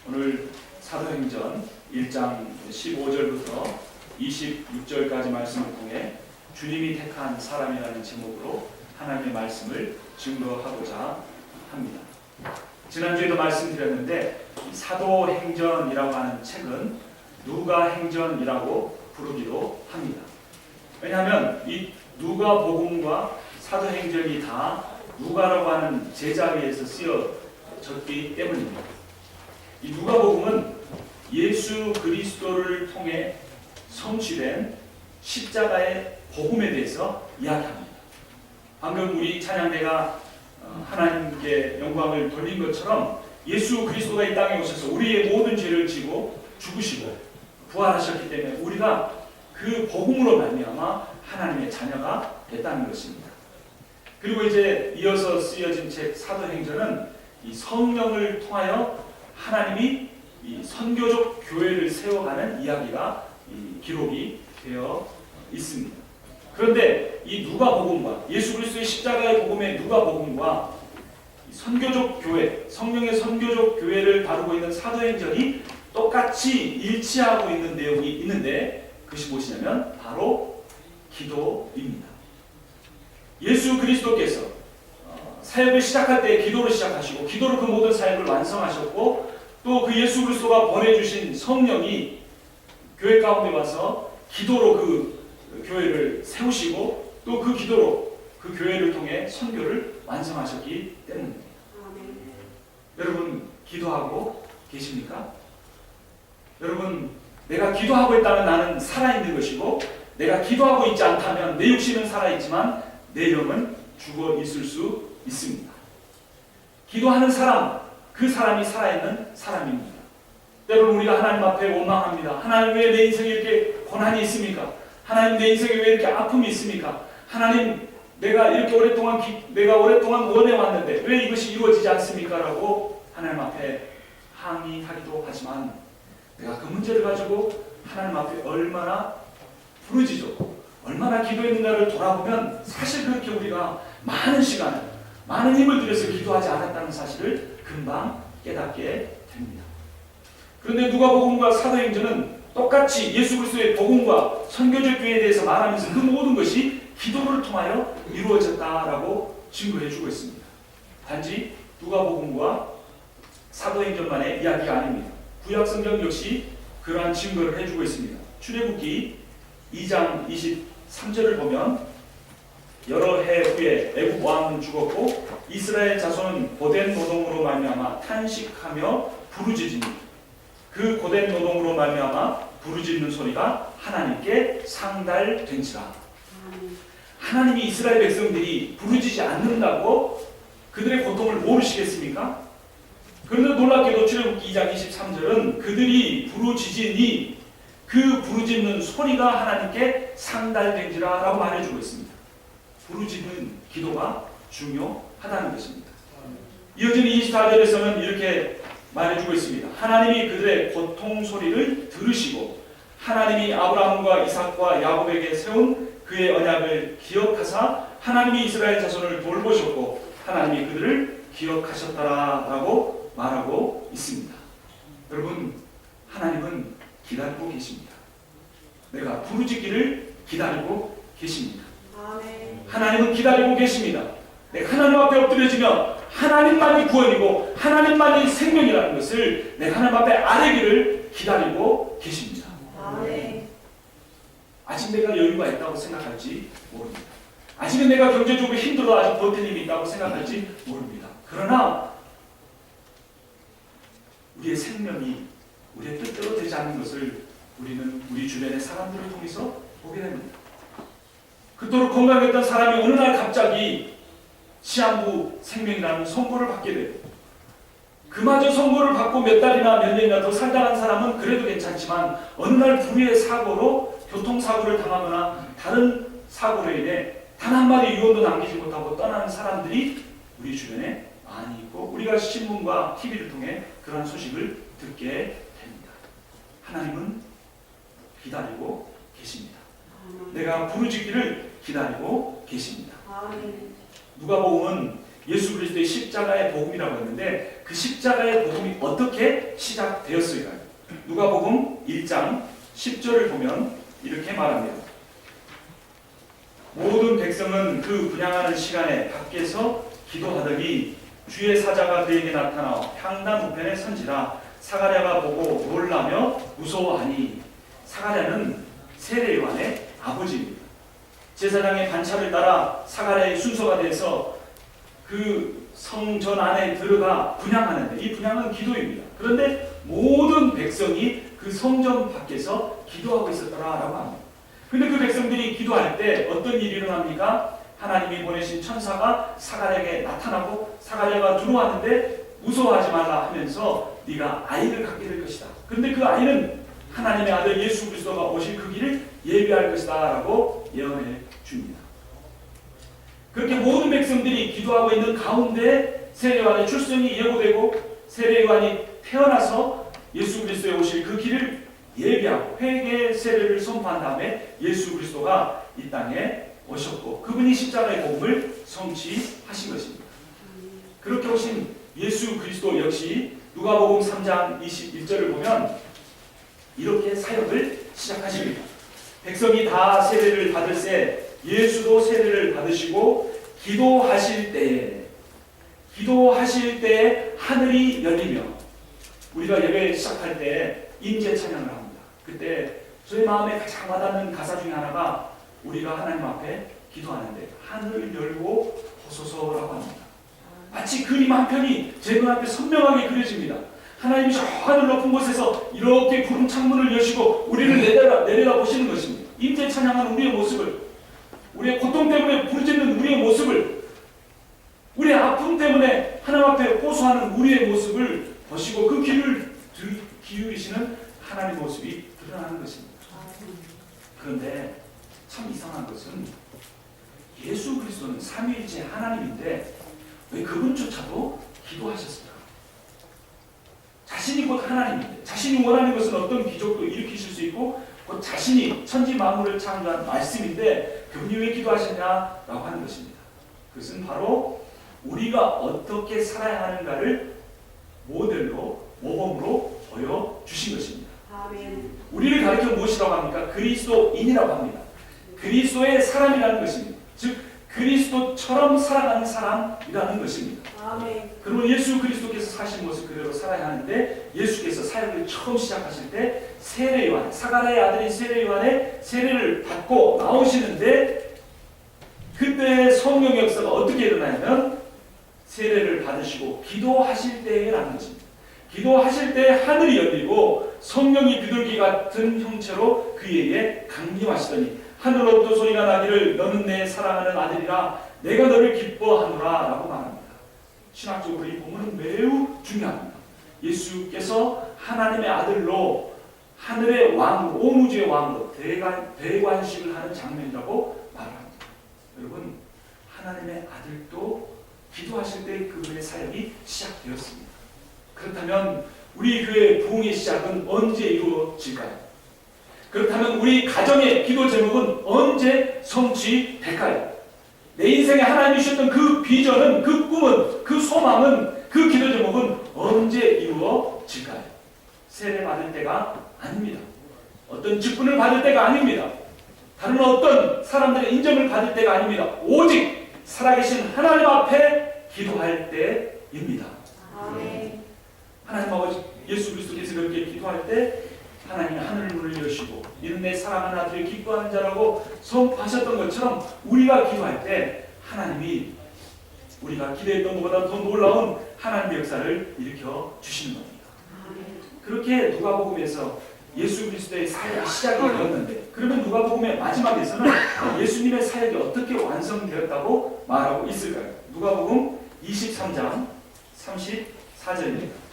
오늘 사도행전 1장 15절부터 26절까지 말씀을 통해 주님이 택한 사람이라는 제목으로 하나님의 말씀을 증거하고자 합니다. 지난주에도 말씀드렸는데 사도행전이라고 하는 책은 누가행전이라고 부르기도 합니다. 왜냐하면 이 누가복음과 사도행전이 다 누가라고 하는 제자에 의해서 쓰여졌기 때문입니다. 이 누가복음은 예수 그리스도를 통해 성취된 십자가의 복음에 대해서 이야기합니다. 방금 우리 찬양대가 하나님께 영광을 돌린 것처럼 예수 그리스도가 이 땅에 오셔서 우리의 모든 죄를 지고 죽으시고 부활하셨기 때문에 우리가 그 복음으로 말미암아 하나님의 자녀가 됐다는 것입니다. 그리고 이제 이어서 쓰여진 책 사도행전은 이 성령을 통하여 하나님이 이 선교적 교회를 세워가는 이야기가 기록이 되어 있습니다. 그런데 이 누가복음과 예수 그리스도의 십자가의 복음의 누가복음과 선교적 교회, 성령의 선교적 교회를 다루고 있는 사도행전이 똑같이 일치하고 있는 내용이 있는데 그것이 무엇이냐면 바로 기도입니다. 예수 그리스도께서 사역을 시작할 때 기도로 시작하시고 기도로 그 모든 사역을 완성하셨고 또 그 예수 그리스도가 보내주신 성령이 교회 가운데 와서 기도로 그 교회를 세우시고 또 그 기도로 그 교회를 통해 선교를 완성하셨기 때문입니다. 여러분 기도하고 계십니까? 여러분 내가 기도하고 있다면 나는 살아있는 것이고 내가 기도하고 있지 않다면 내 육신은 살아있지만 내 영은 죽어 있을 수 있습니다. 기도하는 사람, 그 사람이 살아있는 사람입니다. 여러분 우리가 하나님 앞에 원망합니다. 하나님 왜 내 인생에 이렇게 고난이 있습니까? 하나님 내 인생에 왜 이렇게 아픔이 있습니까? 하나님 내가 이렇게 오랫동안 원해왔는데 왜 이것이 이루어지지 않습니까? 라고 하나님 앞에 항의하기도 하지만 내가 그 문제를 가지고 하나님 앞에 얼마나 부르짖어 얼마나 기도했는가를 돌아보면 사실 그렇게 우리가 많은 시간을 많은 힘을 들여서 기도하지 않았다는 사실을 금방 깨닫게 됩니다. 그런데 누가복음과 사도행전은 똑같이 예수 그리스도의 복음과 선교적 교회에 대해서 말하면서 그 모든 것이 기도를 통하여 이루어졌다라고 증거해주고 있습니다. 단지 누가복음과 사도행전만의 이야기가 아닙니다. 구약성경 역시 그러한 증거를 해주고 있습니다. 출애굽기 2장 23절을 보면 여러 해 후에 애굽 왕은 죽었고 이스라엘 자손은 고된 노동으로 말미암아 탄식하며 부르짖으니 그 고된 노동으로 말미암아 부르짖는 소리가 하나님께 상달된지라. 하나님이 이스라엘 백성들이 부르짖지 않는다고 그들의 고통을 모르시겠습니까? 그런데 놀랍게도 출애굽기 2장 23절은 그들이 부르짖으니 그 부르짖는 소리가 하나님께 상달된지라 라고 말해주고 있습니다. 부르짖는 기도가 중요하다는 것입니다. 이어지는 24절에서는 이렇게 말해주고 있습니다. 하나님이 그들의 고통 소리를 들으시고 하나님이 아브라함과 이삭과 야곱에게 세운 그의 언약을 기억하사 하나님이 이스라엘 자손을 돌보셨고 하나님이 그들을 기억하셨다라고 말하고 있습니다. 여러분 하나님은 기다리고 계십니다. 내가 부르짖기를 기다리고 계십니다. 하나님은 기다리고 계십니다. 내가 하나님 앞에 엎드려지면 하나님만이 구원이고 하나님만이 생명이라는 것을 내가 하나님 앞에 아뢰기를 기다리고 계십니다. 아직 내가 여유가 있다고 생각할지 모릅니다. 아직은 내가 경제적으로 힘들어 아직 버틸 힘이 있다고 생각할지 모릅니다. 그러나 우리의 생명이 우리의 뜻대로 되지 않는 것을 우리는 우리 주변의 사람들을 통해서 보게 됩니다. 그토록 건강했던 사람이 어느 날 갑자기 시한부 생명이라는 선고를 받게 돼요. 그마저 선고를 받고 몇 달이나 몇 년이나 더 살다간 사람은 그래도 괜찮지만 어느 날 불의의 사고로 교통사고를 당하거나 다른 사고로 인해 단 한마디 유언도 남기지 못하고 떠나는 사람들이 우리 주변에 많이 있고 우리가 신문과 TV를 통해 그런 소식을 듣게 됩니다. 하나님은 기다리고 계십니다. 내가 부르짖기를 기다리고 계십니다. 누가복음은 예수 그리스도의 십자가의 복음이라고 했는데 그 십자가의 복음이 어떻게 시작되었을까요? 누가복음 1장 10절을 보면 이렇게 말합니다. 모든 백성은 그 분향하는 시간에 밖에서 기도하더니 주의 사자가 그에게 나타나 향단 우편에 선지라. 사가랴가 보고 놀라며 무서워하니. 사가랴는 세례 요한의 아버지입니다. 제사장의 반차를 따라 사가랴의 순서가 돼서 그 성전 안에 들어가 분향하는데, 이 분향은 기도입니다. 그런데 모든 백성이 그 성전 밖에서 기도하고 있었더라라고 합니다. 근데 그 백성들이 기도할 때 어떤 일이 일어납니까? 하나님이 보내신 천사가 사가랴에게 나타나고 사가랴가 들어왔는데 무서워하지 말라 하면서 네가 아이를 갖게 될 것이다. 그런데 그 아이는 하나님의 아들 예수 그리스도가 오실 그 길을 예비할 것이다 라고 예언해 줍니다. 그렇게 모든 백성들이 기도하고 있는 가운데 세례요한의 출생이 예고되고 세례요한이 태어나서 예수 그리스도에 오실 그 길을 예비하고 회개의 세례를 선포한 다음에 예수 그리스도가 이 땅에 오셨고 그분이 십자가의 복음을 성취하신 것입니다. 그렇게 오신 예수 그리스도 역시 누가복음 3장 21절을 보면 이렇게 사역을 시작하십니다. 백성이 다 세례를 받을새 예수도 세례를 받으시고 기도하실 때에 하늘이 열리며, 우리가 예배 시작할 때 임재 찬양을 합니다. 그때 저희 마음에 가장 와닿는 가사 중에 하나가 우리가 하나님 앞에 기도하는데 하늘을 열고 보소서라고 합니다. 마치 그림 한 편이 제 눈앞에 선명하게 그려집니다. 하나님이 저 하늘 높은 곳에서 이렇게 구름 창문을 여시고 우리를 내려다 보시는 것입니다. 임재 찬양하는 우리의 모습을, 우리의 고통 때문에 부르짖는 우리의 모습을, 우리의 아픔 때문에 하나님 앞에 호소하는 우리의 모습을 보시고 그 귀를 기울이시는 하나님의 모습이 드러나는 것입니다. 그런데 참 이상한 것은 예수 그리스도는 삼위일체 하나님인데 왜 그분조차도 기도하셨을까? 자신이 곧 하나님인데, 자신이 원하는 것은 어떤 기적도 일으키실 수 있고 곧 자신이 천지 만물을 창조한 말씀인데 그분이 왜 기도하셨냐라고 하는 것입니다. 그것은 바로 우리가 어떻게 살아야 하는가를 모델로, 모범으로 보여주신 것입니다. 아멘. 우리를 가리켜 무엇이라고 합니까? 그리스도인이라고 합니다. 그리스도의 사람이라는 것입니다. 즉 그리스도처럼 살아가는 사람이라는 것입니다. 아멘. 그러면 예수 그리스도께서 사신 모습 그대로 살아야 하는데 예수께서 사역을 처음 시작하실 때 세례 요한, 사가랴의 아들인 세례 요한의 세례를 받고 나오시는데 그때 성령의 역사가 어떻게 일어나냐면 세례를 받으시고 기도하실 때라는 것입니다. 기도하실 때 하늘이 열리고 성령이 비둘기 같은 형체로 그에게 강림하시더니 하늘로부터 소리가 나기를 너는 내 사랑하는 아들이라 내가 너를 기뻐하노라 라고 말합니다. 신학적으로 이 본문은 매우 중요합니다. 예수께서 하나님의 아들로 하늘의 왕으로, 온 우주의 왕으로 대관식을 하는 장면이라고 말합니다. 여러분, 하나님의 아들도 기도하실 때 그분의 사역이 시작되었습니다. 그렇다면 우리 교회의 부흥의 시작은 언제 이루어질까요? 그렇다면 우리 가정의 기도 제목은 언제 성취될까요? 내 인생에 하나님이 주셨던 그 비전은, 그 꿈은, 그 소망은, 그 기도 제목은 언제 이루어질까요? 세례 받을 때가 아닙니다. 어떤 직분을 받을 때가 아닙니다. 다른 어떤 사람들의 인정을 받을 때가 아닙니다. 오직 살아계신 하나님 앞에 기도할 때입니다. 아멘. 하나님 아버지 예수 그리스도께서 그렇게 기도할 때 하나님이 하늘 문을 여시고 이는 내 사랑하는 아들을 기뻐하는 자라고 선포하셨던 것처럼 우리가 기도할 때 하나님이 우리가 기대했던 것보다 더 놀라운 하나님의 역사를 일으켜 주시는 겁니다. 그렇게 누가복음에서 예수 그리스도의 사역이 시작이 되었는데, 그러면 누가복음의 마지막에서는 예수님의 사역이 어떻게 완성되었다고 말하고 있을까요? 누가복음 23장 34절입니다.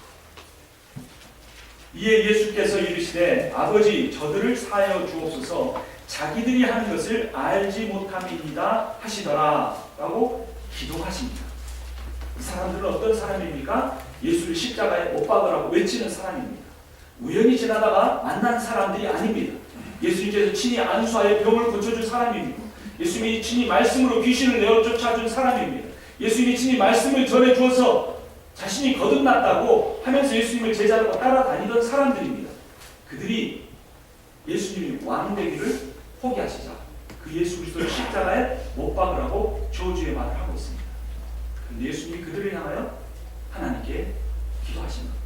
이에 예수께서 이르시되 아버지 저들을 사하여 주옵소서 자기들이 하는 것을 알지 못함이니이다 하시더라 라고 기도하십니다. 이 사람들은 어떤 사람입니까? 예수를 십자가에 못 박으라고 외치는 사람입니다. 우연히 지나다가 만난 사람들이 아닙니다. 예수님께서 친히 안수하여 병을 고쳐준 사람입니다. 예수님이 친히 말씀으로 귀신을 내어 쫓아준 사람입니다. 예수님이 친히 말씀을 전해 주어서 자신이 거듭났다고 하면서 예수님을 제자로 따라다니던 사람들입니다. 그들이 예수님이 왕 되기를 포기하시자 그 예수 그리스도를 십자가에 못 박으라고 저주의 말을 하고 있습니다. 그런데 예수님이 그들을 향하여 하나님께 기도하신 겁니다.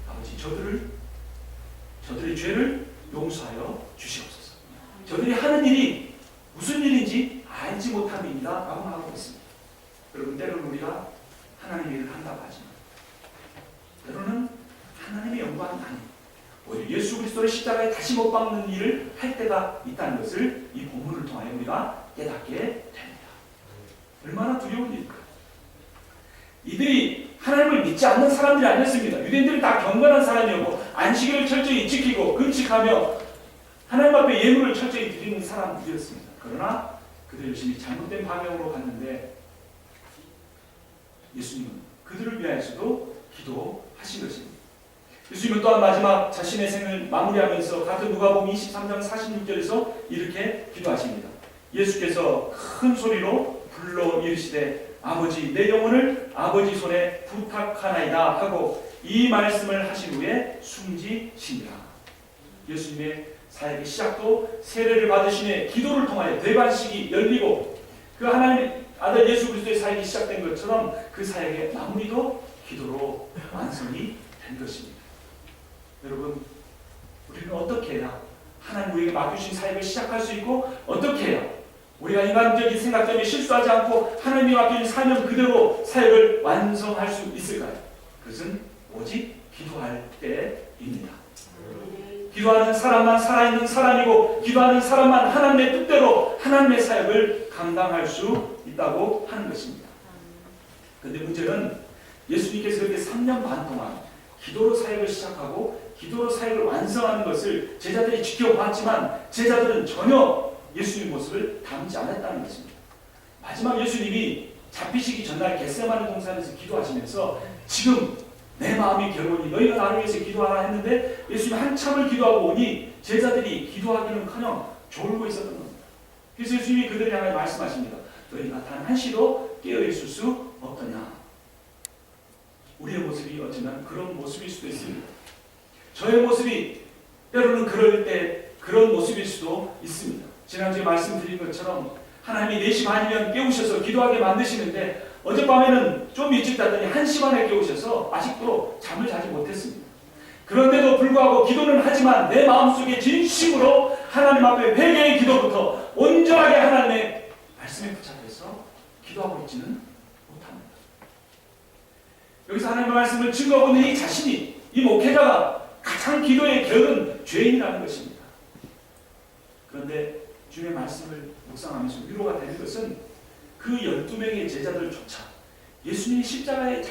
아버지, 저들의 죄를 용서하여 주시옵소서. 저들이 하는 일이 무슨 일인지 알지 못함입니다 라고 말하고 있습니다. 여러분, 때로는 우리가 하나님의 일을 한다고 하지만 때로는 하나님의 영광이 아닌 오히려 예수 그리스도를 십자가에 다시 못 박는 일을 할 때가 있다는 것을 이 본문을 통하여 우리가 깨닫게 됩니다. 얼마나 두려운 일일까. 이들이 하나님을 믿지 않는 사람들이 아니었습니다. 유대인들은 다 경건한 사람이었고 안식일을 철저히 지키고 금식하며 하나님 앞에 예물을 철저히 드리는 사람들이었습니다. 그러나 그들 열심히 잘못된 방향으로 갔는데 예수님은 그들을 위하여서도 기도하신 것입니다. 예수님은 또한 마지막 자신의 생을 마무리하면서 같은 누가복음 23장 46절에서 이렇게 기도하십니다. 예수께서 큰 소리로 불러 이르시되 아버지, 내 영혼을 아버지 손에 부탁하나이다 하고 이 말씀을 하신 후에 숨지시니라. 예수님의 사역의 시작도 세례를 받으시며 기도를 통하여 대관식이 열리고 그 하나님의 아들 예수 그리스도의 사역이 시작된 것처럼 그 사역의 마무리도 기도로 완성이 된 것입니다. 여러분, 우리는 어떻게 해야 하나님 우리에게 맡기신 사역을 시작할 수 있고 어떻게 해야 우리가 인간적인 생각 때문에 실수하지 않고 하나님이 맡기신 사명 그대로 사역을 완성할 수 있을까요? 그것은 오직 기도할 때입니다. 기도하는 사람만 살아있는 사람이고 기도하는 사람만 하나님의 뜻대로 하나님의 사역을 감당할 수 있다고 하는 것입니다. 그런데 문제는 예수님께서 그렇게 3년 반 동안 기도로 사역을 시작하고 기도로 사역을 완성하는 것을 제자들이 지켜봤지만 제자들은 전혀 예수님 모습을 닮지 않았다는 것입니다. 마지막 예수님이 잡히시기 전날 겟세마네 동산에서 기도하시면서 지금 내 마음이 괴로우니 너희가 나를 위해서 기도하라 했는데 예수님이 한참을 기도하고 오니 제자들이 기도하기는커녕 졸고 있었던 겁니다. 그래서 예수님이 그들을 향해 말씀하십니다. 너희가 단 한시도 깨어있을 수 없더냐. 우리의 모습이 어쩌면 그런 모습일 수도 있습니다. 저의 모습이 때로는 그럴 때 그런 모습일 수도 있습니다. 지난주에 말씀드린 것처럼 하나님이 4시 반이면 깨우셔서 기도하게 만드시는데 어젯밤에는 좀 일찍 잤더니 1시 반에 깨우셔서 아직도 잠을 자지 못했습니다. 그런데도 불구하고 기도는 하지만 내 마음속에 진심으로 하나님 앞에 회개의 기도부터 온전하게 하나님의 말씀에 붙잡혀서 기도하고 있지는 못합니다. 여기서 하나님의 말씀을 증거하고 있는 이 자신이, 이 목회자가 가장 기도의 결은 죄인이라는 것입니다. 그런데 주님의 말씀을 묵상하면서 위로가 되는 것은 그 12명의 제자들조차 예수님이 십자가에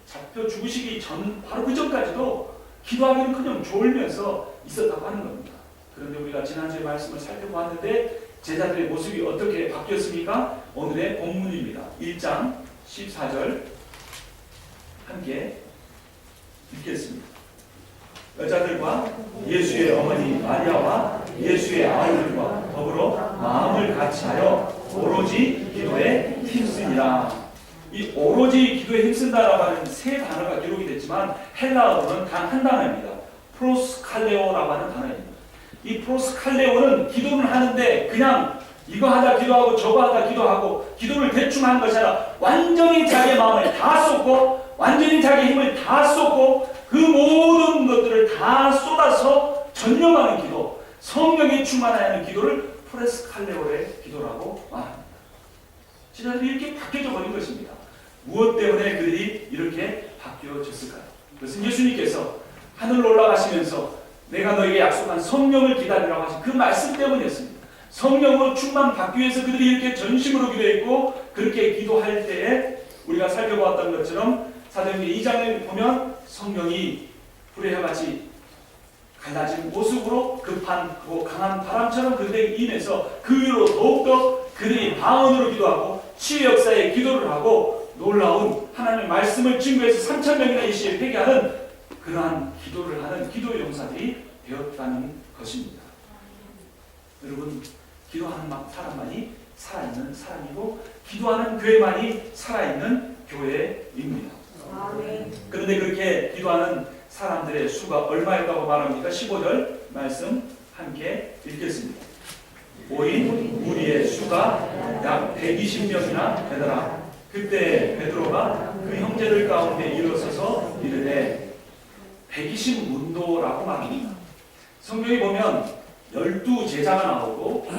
잡혀 죽으시기 전, 바로 그 전까지도 기도하기는커녕 졸면서 있었다고 하는 겁니다. 그런데 우리가 지난주에 말씀을 살펴보았는데 제자들의 모습이 어떻게 바뀌었습니까? 오늘의 본문입니다. 1장 14절 함께 읽겠습니다. 여자들과 예수의 어머니 마리아와 예수의 아이들과 더불어 마음을 같이하여 오로지 기도에 힘쓰니라. 이 오로지 기도에 힘쓴다라고 하는 세 단어가 기록이 됐지만 헬라어로는 단 한 단어입니다. 프로스칼레오라고 하는 단어입니다. 이 프로스칼레오는 기도는 하는데 그냥 이거 하다 기도하고 저거 하다 기도하고 기도를 대충 하는 것이 아니라 완전히 자기의 마음을 다 쏟고 완전히 자기의 힘을 다 쏟고 그 모든 것들을 다 쏟아서 전념하는 기도, 성령에 충만하여 하는 기도를 프레스칼레오의 기도라고 말합니다. 제자들이 이렇게 바뀌어져 버린 것입니다. 무엇 때문에 그들이 이렇게 바뀌어졌을까요? 그것은 예수님께서 하늘로 올라가시면서 내가 너에게 약속한 성령을 기다리라고 하신 그 말씀 때문이었습니다. 성령으로 충만받기 위해서 그들이 이렇게 전심으로 기도했고 그렇게 기도할 때에 우리가 살펴보았던 것처럼 사도행전 2장에 보면 성령이 불의 혀같이 갈라진 모습으로 급한 강한 바람처럼 그들에게 임해서 그 위로 더욱더 그들이 방언으로 기도하고 치유 역사에 기도를 하고 놀라운 하나님의 말씀을 증거해서 3,000명이나 이 시에 회개하는 그러한 기도를 하는 기도의 용사들이 되었다는 것입니다. 여러분, 기도하는 사람만이 살아있는 사람이고 기도하는 교회만이 살아있는 교회입니다. 그런데 그렇게 기도하는 사람들의 수가 얼마일까고 말합니까? 15절 말씀 함께 읽겠습니다. 오인 무리의 수가 약 120명이나 되더라. 그때 베드로가 그 형제들 가운데 일어서서 이르되 120문도라고 말합니다. 성경에 보면 12제자가 나오고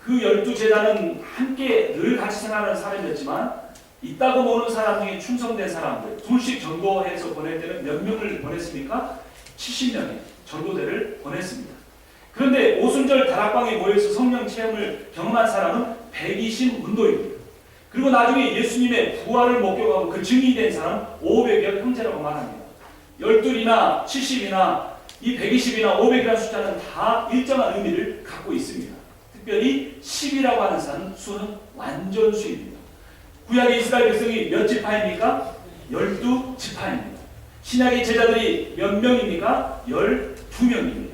그 12제자는 함께 늘 같이 생활하는 사람이었지만 있다고 보는 사람 중에 충성된 사람들 둘씩 전도해서 보낼 때는 몇 명을 보냈습니까? 70명의 전도대를 보냈습니다. 그런데 오순절 다락방에 모여서 성령 체험을 경험한 사람은 120문도입니다. 그리고 나중에 예수님의 부활을 목격하고 그 증인이 된 사람은 500여 형제라고 말합니다. 12이나 70이나 이 120이나 500이라는 숫자는 다 일정한 의미를 갖고 있습니다. 특별히 10이라고 하는 수는 완전수입니다. 구약의 이스라엘 백성이 몇 지파입니까? 12지파입니다. 신약의 제자들이 몇 명입니까? 12명입니다.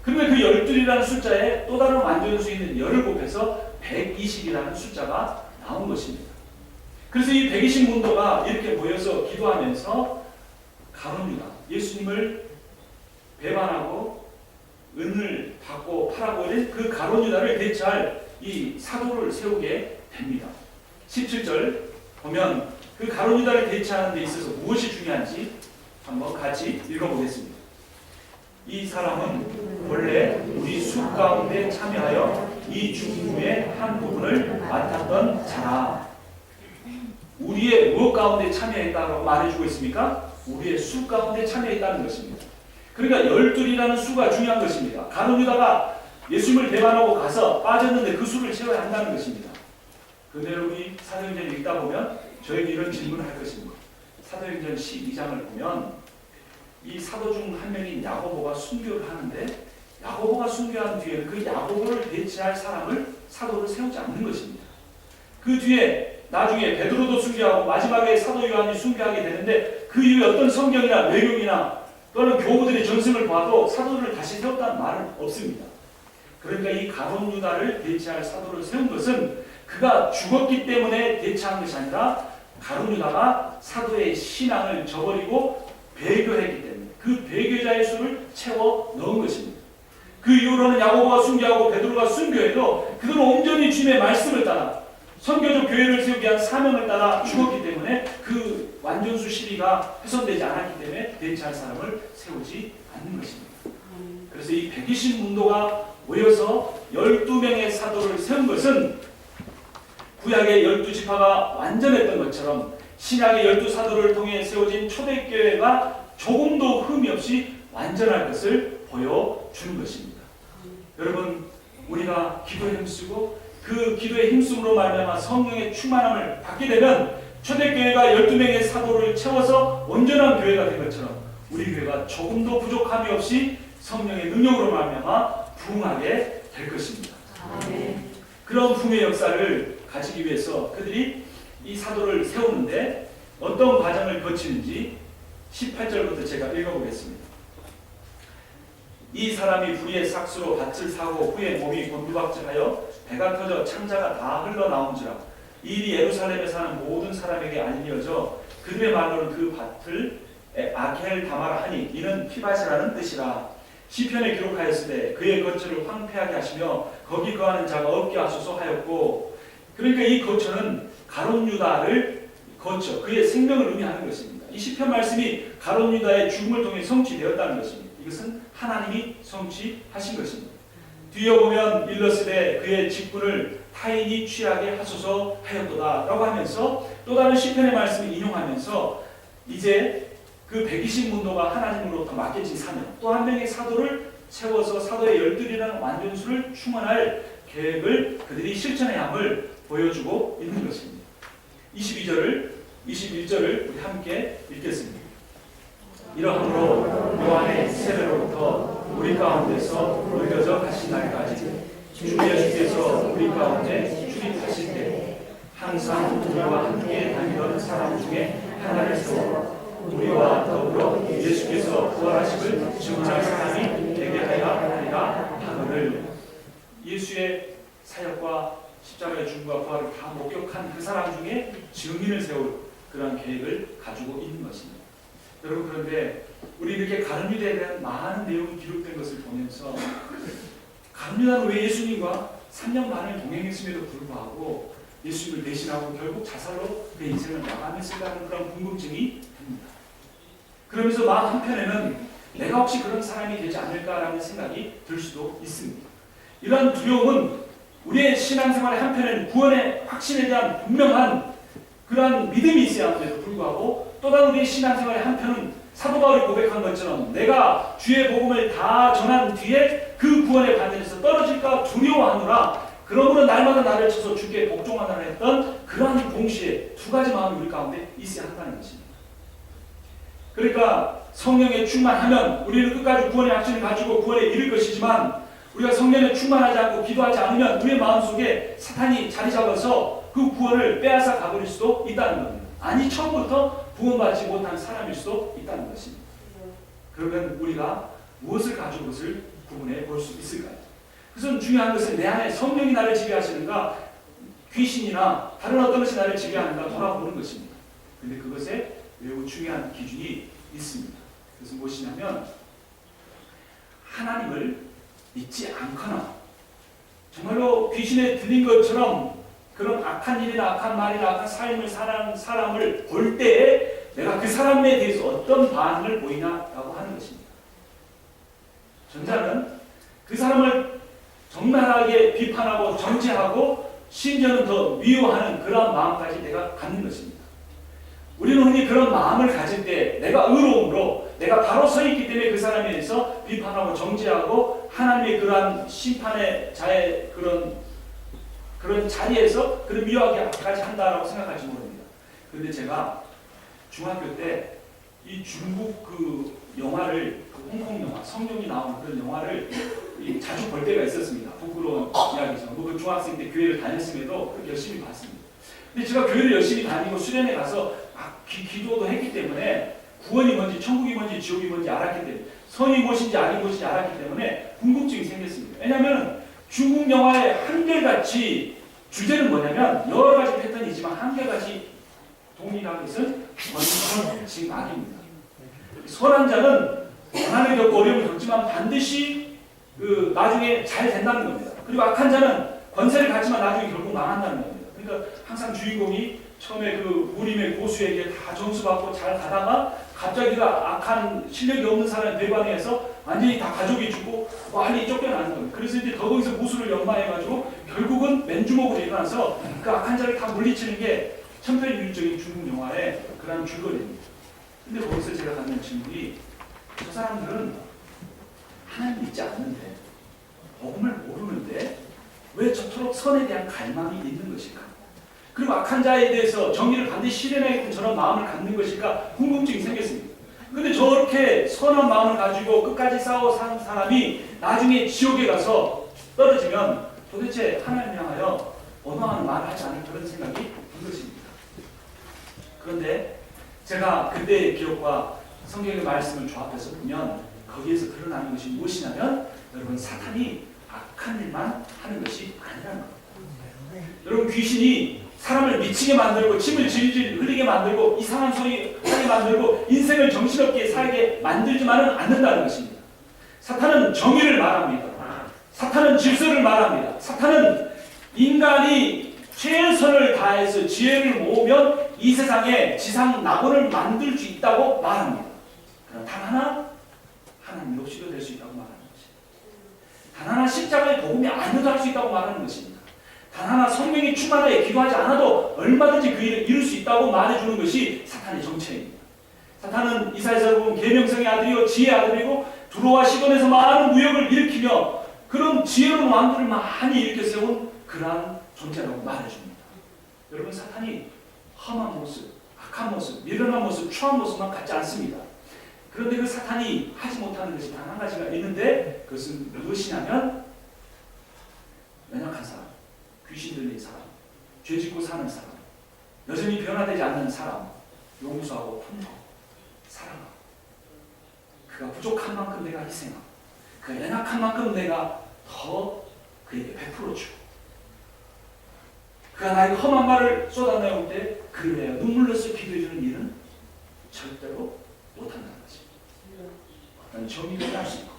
그러면 그 12이라는 숫자에 또 다른 완전수 있는 열을 곱해서 120이라는 숫자가 나온 것입니다. 그래서 이 120문도가 이렇게 모여서 기도하면서 가룟 유다, 예수님을 배반하고 은을 받고 팔아버린 그 가룟 유다를 대체할 이 사도를 세우게 됩니다. 17절 보면 그 가룟 유다를 대체하는 데 있어서 무엇이 중요한지 한번 같이 읽어보겠습니다. 이 사람은 본래 우리 수 가운데 참여하여 이 중무의 한 부분을 맡았던 자라. 우리의 무엇 가운데 참여했다고 말해주고 있습니까? 우리의 수 가운데 참여했다는 것입니다. 그러니까 12이라는 수가 중요한 것입니다. 가룟 유다가 예수님을 배반하고 가서 빠졌는데 그 수를 채워야 한다는 것입니다. 그런데 우리 사도행전을 읽다 보면 저에게 이런 질문을 할 것입니다. 사도행전 12장을 보면 이 사도 중 한 명인 야고보가 순교를 하는데 야고보가 순교한 뒤에는 그 야고보를 대체할 사람을 사도를 세우지 않는 것입니다. 그 뒤에 나중에 베드로도 순교하고 마지막에 사도 요한이 순교하게 되는데 그 이후에 어떤 성경이나 외경이나 또는 교부들의 전승을 봐도 사도를 다시 세웠다는 말은 없습니다. 그러니까 이 가룟 유다를 대체할 사도를 세운 것은 그가 죽었기 때문에 대체한 것이 아니라 가룟 유다가 사도의 신앙을 저버리고 배교했기 때문에 그 배교자의 수를 채워 넣은 것입니다. 그 이후로는 야고보가 순교하고 베드로가 순교해도 그들은 온전히 주님의 말씀을 따라 선교적 교회를 세우기 위한 사명을 따라 죽었기 때문에 그 완전수 시비가 훼손되지 않았기 때문에 대체할 사람을 세우지 않는 것입니다. 그래서 이 120문도가 모여서 12명의 사도를 세운 것은 구약의 12지파가 완전했던 것처럼 신약의 12사도를 통해 세워진 초대교회가 조금도 흠이 없이 완전할 것을 보여주는 것입니다. 여러분, 우리가 기도에 힘쓰고 그 기도의 힘쓰므로 말미암아 성령의 충만함을 받게 되면 초대교회가 12명의 사도를 채워서 온전한 교회가 된 것처럼 우리 교회가 조금도 부족함이 없이 성령의 능력으로 말미암아 부흥하게 될 것입니다. 그런 부흥의 역사를 가지기 위해서 그들이 이 사도를 세우는데 어떤 과정을 거치는지 18절부터 제가 읽어보겠습니다. 이 사람이 불의의 삭수로 밭을 사고 후에 몸이 곤두박질하여 배가 터져 창자가 다 흘러나온지라. 이 일이 예루살렘에 사는 모든 사람에게 알려져 그들의 말로는 그 밭을 아겔 다마라 하니 이는 피밭이라는 뜻이라. 시편에 기록하였으되 그의 거처를 황폐하게 하시며 거기 거하는 자가 없게 하소서 하였고, 그러니까 이 거처는 가룟 유다를 거처, 그의 생명을 의미하는 것입니다. 이 시편 말씀이 가룟 유다의 죽음을 통해 성취되었다는 것입니다. 이것은 하나님이 성취하신 것입니다. 뒤에 보면 일러스되 그의 직분을 타인이 취하게 하소서 하였도다 라고 하면서 또 다른 시편의 말씀을 인용하면서 이제 그 120문도가 하나님으로부터 맡겨진 사명, 또 한 명의 사도를 채워서 사도의 12이라는 완전수를 충원할 계획을 그들이 실천해야 함을 보여주고 있는 것입니다. 21절을 우리 함께 읽겠습니다. 이러함으로 요한의 세례로부터 우리 가운데서 올려져 가신 날까지 주 예수께서 우리 가운데 출입하실 때 항상 우리와 함께 다니던 사람 중에 하나를 세워 우리와 더불어 예수께서 부활하심을 증언할 사람이 되게 하리라 하거늘. 예수의 사역과 십자가의 죽음과 부활을 다 목격한 그 사람 중에 증인을 세울 그런 계획을 가지고 있는 것입니다. 여러분, 그런데 우리 이렇게 가룟 유다에 대한 많은 내용이 기록된 것을 보면서 가룟 유다는 왜 예수님과 3년 반을 동행했음에도 불구하고 예수님을 대신하고 결국 자살로 그 인생을 마감했을까라는 그런 궁금증이 듭니다. 그러면서 마음 한편에는 내가 혹시 그런 사람이 되지 않을까라는 생각이 들 수도 있습니다. 이러한 두려움은 우리의 신앙생활의 한편에는 구원의 확신에 대한 분명한 그러한 믿음이 있어야 함에도 불구하고 또 다른 우리의 신앙생활의 한편은 사도 바울이 고백한 것처럼 내가 주의 복음을 다 전한 뒤에 그 구원의 반열에서 떨어질까 두려워하노라. 그러므로 날마다 나를 쳐서 주께 복종하노라 했던 그러한 동시에 두 가지 마음이 우리 가운데 있어야 한다는 것입니다. 그러니까 성령에 충만하면 우리는 끝까지 구원의 확신을 가지고 구원에 이를 것이지만 우리가 성령에 충만하지 않고 기도하지 않으면 우리의 마음속에 사탄이 자리 잡아서 그 구원을 빼앗아 가버릴 수도 있다는 겁니다. 아니 처음부터 구원받지 못한 사람일 수도 있다는 것입니다. 그러면 우리가 무엇을 가지고 그것을 구분해 볼 수 있을까요? 그것은 중요한 것은 내 안에 성령이 나를 지배하시는가 귀신이나 다른 어떤 것이 나를 지배하는가 돌아보는 것입니다. 그런데 그것에 매우 중요한 기준이 있습니다. 그것은 무엇이냐면 하나님을 믿지 않거나 정말로 귀신에 들린 것처럼 그런 악한 일이나 악한 말이나 악한 삶을 사는 사람을 볼 때에 내가 그 사람에 대해서 어떤 반응을 보이냐라고 하는 것입니다. 전자는 그 사람을 적나라하게 비판하고 정죄하고 심지어는 더 미워하는 그런 마음까지 내가 갖는 것입니다. 우리는 흔히 그런 마음을 가질 때 내가 의로움으로 내가 바로 서 있기 때문에 그 사람에 대해서 비판하고 정죄하고 하나님의 그러한 심판의 자의 그런 자리에서 그런 미워하기까지 한다라고 생각할지 모릅니다. 그런데 제가 중학교 때 이 중국 그 영화를 그 홍콩 영화 성경이 나오는 그런 영화를 자주 볼 때가 있었습니다. 부끄러운 이야기죠. 그 중학생 때 교회를 다녔음에도 그렇게 열심히 봤습니다. 근데 제가 교회를 열심히 다니고 수련회 가서 기도도 했기 때문에 구원이 뭔지 천국이 뭔지 지옥이 뭔지 알았기 때문에 선이 무엇인지 악이 무엇인지 알았기 때문에 궁금증이 생겼습니다. 왜냐하면 중국 영화의 한결같이 주제는 뭐냐면 여러 가지 패턴이지만 한결같이 동일한 것은 권선, 즉 악입니다. 선한 자는 고난을 겪고 어려움을 겪지만 반드시 나중에 잘 된다는 겁니다. 그리고 악한 자는 권세를 갖지만 나중에 결국 망한다는 겁니다. 그러니까 항상 주인공이 처음에 그 무림의 고수에게 다 점수받고 잘 가다가 갑자기 그 악한 실력이 없는 사람의 배반해서 완전히 다 가족이 죽고 완전히 쫓겨나는 겁니다. 그래서 이제 더 거기서 무술을 연마해가지고 결국은 맨주먹으로 일어나서 그 악한 자를 다 물리치는 게 천편일률적인 중국 영화의 그런 줄거리입니다. 근데 거기서 제가 갖는 질문이 저 사람들은 하나님 믿지 않는데 복음을 모르는데 왜 저토록 선에 대한 갈망이 있는 것일까? 그리고 악한 자에 대해서 정의를 반드시 실현하겠다는 저런 마음을 갖는 것일까 궁금증이 생겼습니다. 근데 저렇게 선한 마음을 가지고 끝까지 싸워 사는 사람이 나중에 지옥에 가서 떨어지면 도대체 하나님 향하여 원망하는 말을 하지 않을 그런 생각이 든 것입니다. 그런데 제가 그때의 기록과 성경의 말씀을 조합해서 보면 거기에서 드러나는 것이 무엇이냐면 여러분 사탄이 악한 일만 하는 것이 아니라는 겁니다. 여러분 귀신이 사람을 미치게 만들고 침을 질질 흘리게 만들고 이상한 소리 하게 만들고 인생을 정신없게 살게 만들지만은 않는다는 것입니다. 사탄은 정의를 말합니다. 사탄은 질서를 말합니다. 사탄은 인간이 최선을 다해서 지혜를 모으면 이 세상에 지상 낙원을 만들 수 있다고 말합니다. 그럼 단 하나 하나님 없이도 될 수 있다고 말하는 것입니다. 단 하나 십자가의 복음이 아니어도 할 수 있다고 말하는 것입니다. 단 하나 성령이 충만하게 기도하지 않아도 얼마든지 그 일을 이룰 수 있다고 말해주는 것이 사탄의 정체입니다. 사탄은 이사야서 보면 계명성의 아들이요 지혜의 아들이고 두로와 시돈에서 많은 무역을 일으키며 그런 지혜로운 왕들을 많이 일으켜 세운 그러한 존재라고 말해줍니다. 여러분 사탄이 험한 모습, 악한 모습, 미련한 모습, 추한 모습만 갖지 않습니다. 그런데 그 사탄이 하지 못하는 것이 단 한 가지가 있는데 그것은 무엇이냐면 연약한 사람, 귀신 들린 사람, 죄 짓고 사는 사람, 여전히 변화되지 않는 사람, 용서하고 품고 사랑하고 그가 부족한 만큼 내가 희생하고 그가 연약한 만큼 내가 더 그에게 베풀어 주고 그가 나에게 험한 말을 쏟아내올 때 그를 내어 눈물로써 기도해주는 일은 절대로 못한다는 것입니다. 어떤 정의를 할 수 있고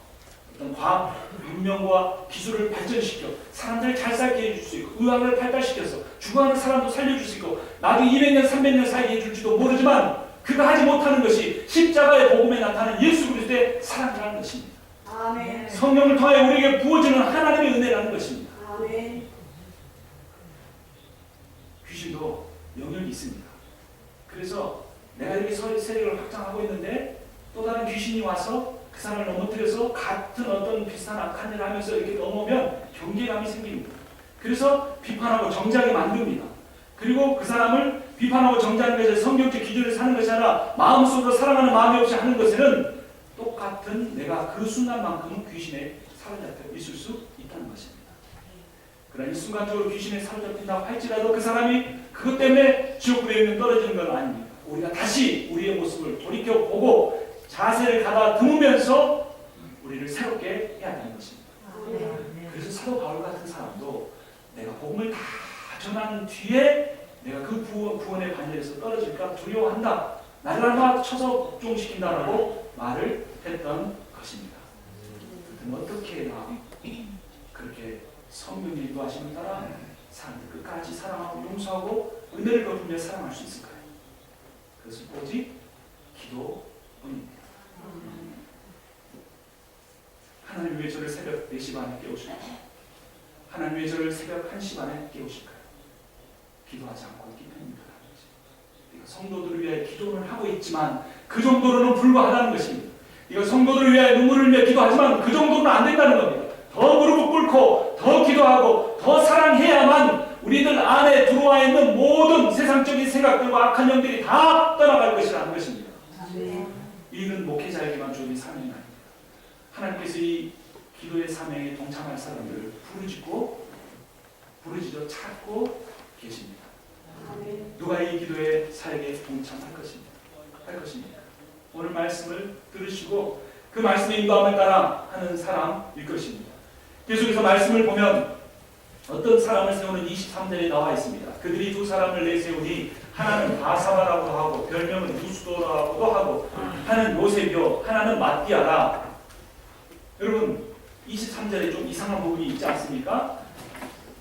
어떤 과학 문명과 기술을 발전시켜 사람들을 잘 살게 해줄 수 있고 의학을 발달시켜서 죽어가는 사람도 살려줄 수 있고 나도 200년 300년 사이에 해줄지도 모르지만 그가 하지 못하는 것이 십자가의 복음에 나타나는 예수 그리스도의 사랑이라는 것입니다. 아멘. 성령을 통해 우리에게 부어지는 하나님의 은혜라는 것입니다. 아멘. 귀신도 영역이 있습니다. 그래서 내가 이렇게 세력을 확장하고 있는데 또 다른 귀신이 와서 그 사람을 넘어뜨려서 같은 어떤 비슷한 악한 일을 하면서 이렇게 넘어오면 경계감이 생깁니다. 그래서 비판하고 정죄하게 만듭니다. 그리고 그 사람을 비판하고 정죄하는 것이 성경적 기준을 사는 것이 아니라 마음속으로 사랑하는 마음이 없이 하는 것에는 똑같은 내가 그 순간만큼은 귀신에 사로잡혀 있을 수 있다는 것입니다. 그러나 이 순간적으로 귀신에 사로잡힌다고 할지라도 그 사람이 그것 때문에 지옥불에 있는 떨어지는 건 아닙니다. 우리가 다시 우리의 모습을 돌이켜보고 자세를 가다듬으면서 우리를 새롭게 해야 하는 것입니다. 그래서 사도 바울 같은 사람도 내가 복음을 다 전한 뒤에 내가 그 구원의 반열에서 떨어질까 두려워한다. 나를 아마 쳐서 복종시킨다라고 말을 했던 것입니다. 어떻게 나 그렇게 성령의 인도하심을 따라 사람들 끝까지 사랑하고 용서하고 은혜를 갚으며 사랑할 수 있을까요? 그것은 오직 기도뿐입니다. 하나님 왜 저를 새벽 4시 반에 깨우실까요? 하나님 왜 저를 새벽 1시 반에 깨우실까요? 기도하지 않고 있기 때문입니다. 성도들을 위해 기도를 하고 있지만 그 정도로는 불과하다는 것입니다. 이거 성도들을 위해 눈물을 흘려 기도하지만 그 정도는 안 된다는 겁니다. 더 무릎을 꿇고 더 기도하고 더 사랑해야만 우리들 안에 들어와 있는 모든 세상적인 생각들과 악한 영들이 다 떠나갈 것이라는 것입니다. 이는 목회자에게만 주어진 사명이 아닙니다. 하나님께서 이 기도의 사명에 동참할 사람들을 부르짖어 찾고 계십니다. 누가 이 기도의 사역에 동참할 것입니다. 오늘 말씀을 들으시고 그 말씀의 인도함을 따라 하는 사람일 것입니다. 계속해서 말씀을 보면 어떤 사람을 세우는 23절에 나와 있습니다. 그들이 두 사람을 내세우니 하나는 바사바라고도 하고 별명은 유스도라고도 하고 하나는 요셉이요 하나는 마띠아라. 여러분 23절에 좀 이상한 부분이 있지 않습니까?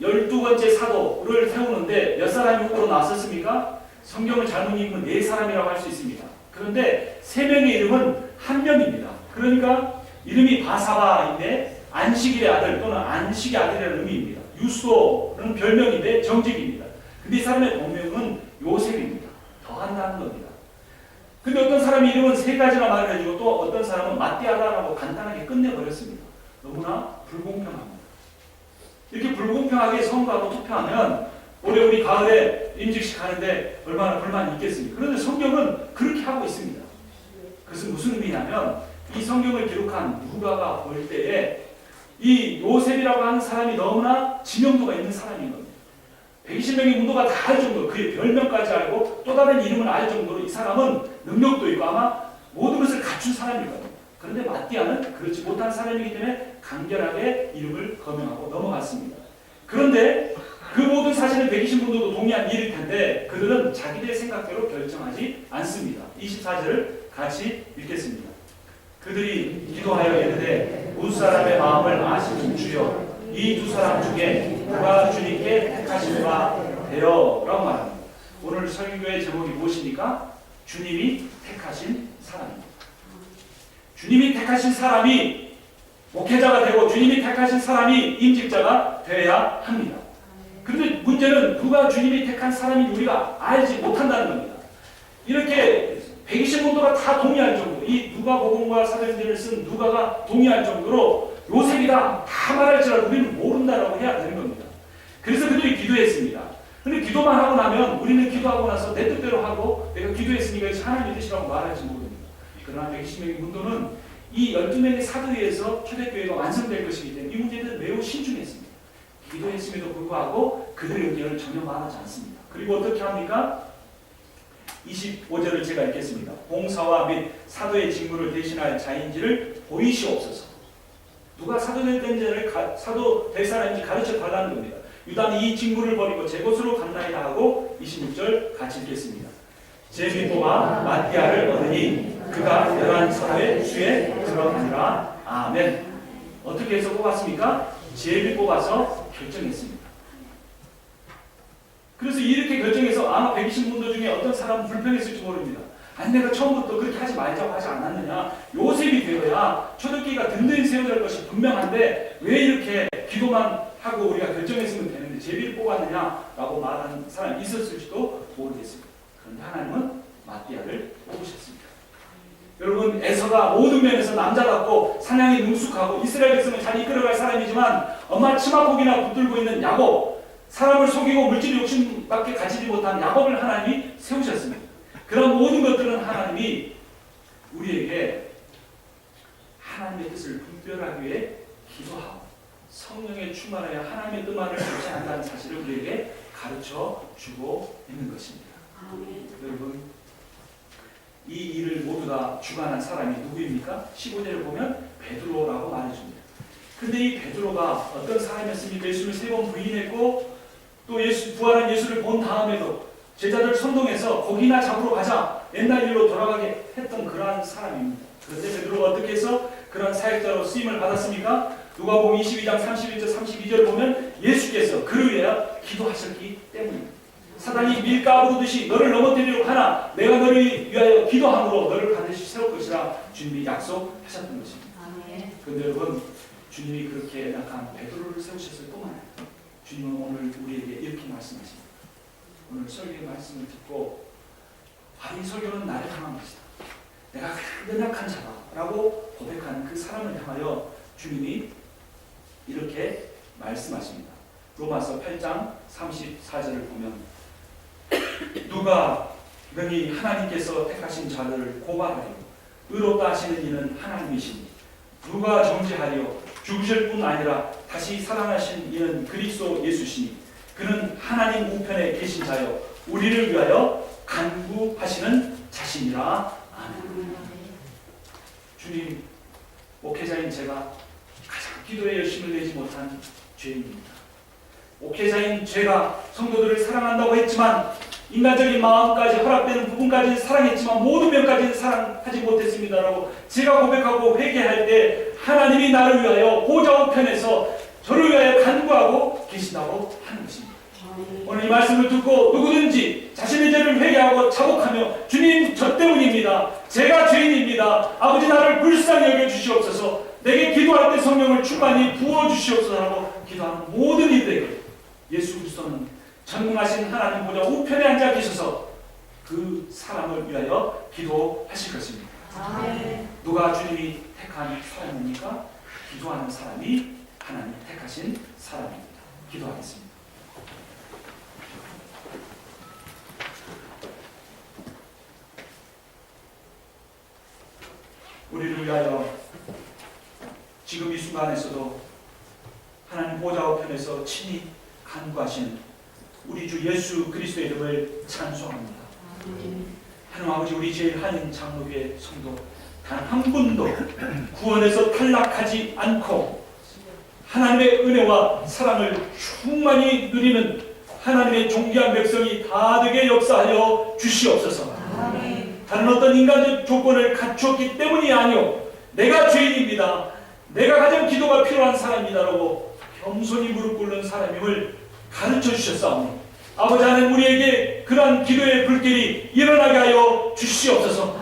12번째 사도를 세우는데 몇 사람이 후보로 나섰습니까? 성경을 잘못 읽으면 4사람이라고 할 수 있습니다. 그런데 3명의 이름은 한 명입니다. 그러니까 이름이 바사바인데 안식일의 아들 또는 안식의 아들이라는 의미입니다. 유스도는 별명인데 정직입니다. 근데 이 사람의 본명은 요셉입니다. 더 한다는 겁니다. 근데 어떤 사람의 이름은 3가지나 말을 해주고 또 어떤 사람은 마띠아다라고 간단하게 끝내버렸습니다. 너무나 불공평합니다. 이렇게 불공평하게 선거하고 투표하면 올해 우리 가을에 임직식 하는데 얼마나 불만이 있겠습니까? 그런데 성경은 그렇게 하고 있습니다. 그것은 무슨 의미냐면 이 성경을 기록한 누가가 볼 때에 이 요셉이라고 하는 사람이 너무나 지명도가 있는 사람인 겁니다. 120명의 문도가 다 알 정도로 그의 별명까지 알고 또 다른 이름을 알 정도로 이 사람은 능력도 있고 아마 모든 것을 갖춘 사람일 겁니다. 그런데 마띠아는 그렇지 못한 사람이기 때문에 간결하게 이름을 거명하고 넘어갔습니다. 그런데 그 모든 사실은 120문도도 동의한 일일 텐데 그들은 자기들의 생각대로 결정하지 않습니다. 24절을 같이 읽겠습니다. 그들이 기도하여 이르되 무사람의 마음을 아시는 주여 이 두 사람 중에 누가 주님께 택하심과 되어 라고 말합니다. 오늘 설교의 제목이 무엇입니까? 주님이 택하신 사람입니다. 주님이 택하신 사람이 목회자가 되고 주님이 택하신 사람이 임직자가 되어야 합니다. 그런데 문제는 누가 주님이 택한 사람인지 우리가 알지 못한다는 겁니다. 이렇게 120문도가 다 동의할 정도, 이 누가복음과 사도행전을 쓴 누가가 동의할 정도로 요셉이다 다 말할지라도 우리는 모른다라고 해야 되는 겁니다. 그래서 그들이 기도했습니다. 그런데 기도만 하고 나면 우리는 기도하고 나서 내 뜻대로 하고 내가 기도했으니까 이것이 하나님의 뜻이라고 말할지 모릅니다. 그러나 120명의 문도는 이 12명의 사도에 의해서 초대교회가 완성될 것이기 때문에 이 문제는 매우 신중했습니다. 기도했음에도 불구하고 그들의 의견을 전혀 말하지 않습니다. 그리고 어떻게 합니까? 25절을 제가 읽겠습니다. 봉사와 및 사도의 직무를 대신할 자인지를 보이시옵소서. 누가 사도 될 사람인지 가르쳐 달라는 겁니다. 유다는 이 직무를 버리고 제 곳으로 간다이다 하고 26절 같이 읽겠습니다. 제비 뽑아 마띠아를 얻으니 그가 11 수에 들어가니라. 아멘. 어떻게 해서 뽑았습니까? 제비 뽑아서 결정했습니다. 그래서 이렇게 결정해서 아마 120문도 중에 어떤 사람은 불평했을지 모릅니다. 아니 내가 처음부터 그렇게 하지 말자고 하지 않았느냐. 요셉이 되어야 초대교회가 든든히 세워질 것이 분명한데 왜 이렇게 기도만 하고 우리가 결정했으면 되는데 제비를 뽑았느냐라고 말하는 사람이 있었을지도 모르겠습니다. 그런데 하나님은 마띠아를 뽑으셨습니다. 여러분 에서가 모든 면에서 남자답고 사냥에 능숙하고 이스라엘 백성을 잘 이끌어갈 사람이지만 엄마 치마폭이나 붙들고 있는 야곱, 사람을 속이고 물질 욕심밖에 가지지 못한 야곱을 하나님이 세우셨습니다. 그런 모든 것들은 하나님이 우리에게 하나님의 뜻을 분별하기 위해 기도하고 성령에 충만하여 하나님의 뜻만을 묵상한다는 사실을 우리에게 가르쳐 주고 있는 것입니다. 여러분 이 일을 모두 다 주관한 사람이 누구입니까? 15절을 보면 베드로라고 말해줍니다. 근데 이 베드로가 어떤 사람이었습니까? 예수를 3번 부인했고 또 부활한 예수를 본 다음에도 제자들 선동해서 고기나 잡으러 가자 옛날 일로 돌아가게 했던 그러한 사람입니다. 그런데 베드로가 어떻게 해서 그런 사역자로 쓰임을 받았습니까? 누가복음 22장 31절 32절을 보면 예수께서 그를 위하여 기도하셨기 때문입니다. 사단이 밀가 부르듯이 너를 넘어뜨리려고 하나 내가 너를 위하여 기도함으로 너를 반드시 세울 것이라 주님이 약속하셨던 것입니다. 그런데 여러분 주님이 그렇게 약한 베드로를 세우셨을 뿐만 아니라 주님은 오늘 우리에게 이렇게 말씀하십니다. 오늘 설교의 말씀을 듣고 이 설교는 나를 향한 것이다. 내가 연약한 자다 라고 고백하는 그 사람을 향하여 주님이 이렇게 말씀하십니다. 로마서 8장 34절을 보면 누가 능히 하나님께서 택하신 자들을 고발하리요 의롭다 하시는 이는 하나님이시니 누가 정죄하리요 죽으실 뿐 아니라 다시 살아나신 이는 그리스도 예수시니 그는 하나님 우편에 계신 자요 우리를 위하여 간구하시는 자신이라. 아멘. 주님, 목회자인 제가 가장 기도에 열심을 내지 못한 죄인입니다. 목회자인 제가 성도들을 사랑한다고 했지만 인간적인 마음까지 허락되는 부분까지는 사랑했지만 모든 면까지는 사랑하지 못했습니다라고 제가 고백하고 회개할 때 하나님이 나를 위하여 보좌 우편에서 저를 위하여 간구하고 계신다고 하는 것입니다. 오늘 이 말씀을 듣고 누구든지 자신의 죄를 회개하고 자복하며 주님 저 때문입니다. 제가 죄인입니다. 아버지 나를 불쌍히 여겨주시옵소서. 내게 기도할 때 성령을 충만히 부어주시옵소서 하고 기도하는 모든 이들에게 예수 그리스도는 전능하신 하나님 보좌 우편에 앉아 계셔서 그 사람을 위하여 기도하실 것입니다. 누가 주님이 택한 사람입니까? 기도하는 사람이 하나님 택하신 사람입니다. 기도하겠습니다. 우리를 위하여 지금 이 순간에서도 하나님 보좌 우편에서 친히 간구하신 우리 주 예수 그리스도의 이름을 찬송합니다. 하나님 아버지 우리 제일 한인 장로교회 성도 단 한 분도 구원에서 탈락하지 않고 하나님의 은혜와 사랑을 충만히 누리는 하나님의 존귀한 백성이 다 되게 역사하여 주시옵소서. 다른 어떤 인간적 조건을 갖추었기 때문이 아니오 내가 죄인입니다. 내가 가장 기도가 필요한 사람이다라고 겸손히 무릎 꿇는 사람임을 가르쳐 주셨사오니 아버지 하나님 우리에게 그러한 기도의 불길이 일어나게 하여 주시옵소서.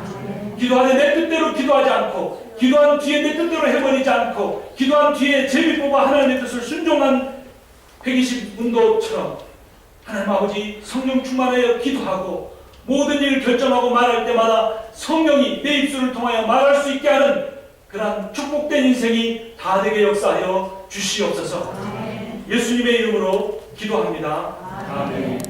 기도하되 내 뜻대로 기도하지 않고 기도한 뒤에 내 뜻대로 해버리지 않고 기도한 뒤에 제비 뽑아 하나님의 뜻을 순종한 120문도처럼 하나님 아버지 성령 충만하여 기도하고 모든 일을 결정하고 말할 때마다 성령이 내 입술을 통하여 말할 수 있게 하는 그러한 축복된 인생이 다 되게 역사하여 주시옵소서. 예수님의 이름으로 기도합니다. 아멘.